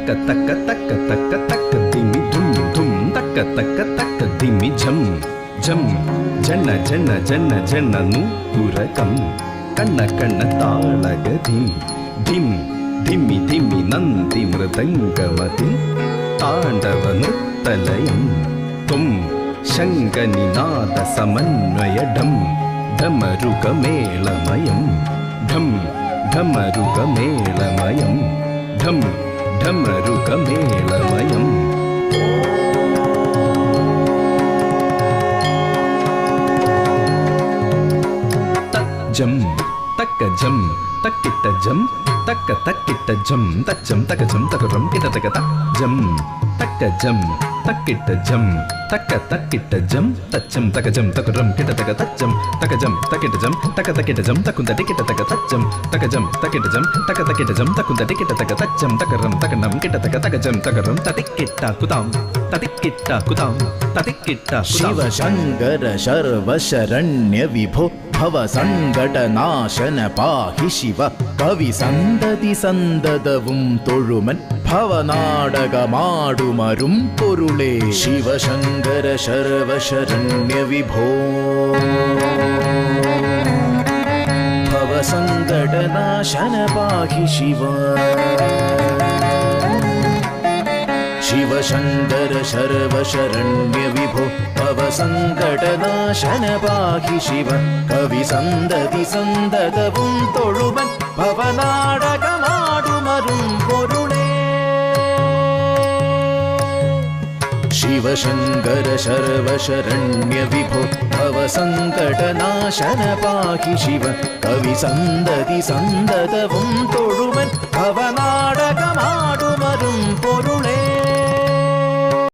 തക്ക തക്ക തക്ക തക്ക തക്ക ദിമി ധും ധും തക്ക തക്ക തക്ക ദിമി ഝം ഝം ജണ്ണ ജണ്ണ ജണ്ണ ജണ്ണ നൂപുരകം കണ്ണ കണ്ണ താളഗതി ധിം ധിമ്മി ധിമ്മി നന്ദി മൃദംഗമതി താണ്ഡവ നൃത്തലയം തും ശങ്കനിനാദ സമന്വയഡം ധമരുകമേളമയം ധം ധമരുകമേളമയം ധം ധമരുകമേളമയം തജ്ജം തക്കജം തക്കിട്ടജം തക്ക തക്കിട്ടജം തജ്ജം തകജം തകരം കിട തക തജ്ജം തക്കജം തക്കിട്ടജം തക്ക തക്കിട്ടജം തജ്ജം തകജം തകരം കിട തക തജ്ജം തകജം തക്കിട്ടജം തക തക്കിട്ടജം തകുന്ത കിട തക തജ്ജം തകജം തക്കിട്ടജം തക തക്കിട്ടജം തകുന്ത കിട തക തജ്ജം തകരം തകണം കിട തക തകജം തകരം തതിക്കിട്ട കുതാം തതിക്കിട്ട കുതാം തതിക്കിട്ട ശിവ ശങ്കര ശർവശരണ്യ വിഭോ ഭവ സങ്കടനാശന പാഹി ശിവ കവി സന്തതി സന്തതവും തൊഴുമൻ ഭവനാടകമാടുമരും പൊരുളേ ശിവശങ്കര ശർവശരണ്യ വിഭോ ഭവ സങ്കടനാശന പാഹി ശിവ ശിവശങ്കര ശർവശരണ്യ വിഭോ ഭവ സങ്കടനാശന പാഹി ശിവ കവി സന്തതി സന്തതവും തൊഴുമൻ ഭവനാടകമാടുമരും പൊരുളേ ശിവശങ്കര ശർവശരണ്യ വിഭോ ഭവ സങ്കടനാശന പാഹി ശിവ കവി സന്തതി സന്തതവും തൊഴുമൻ ഭവനാടകമാടുമരും പൊരുളേ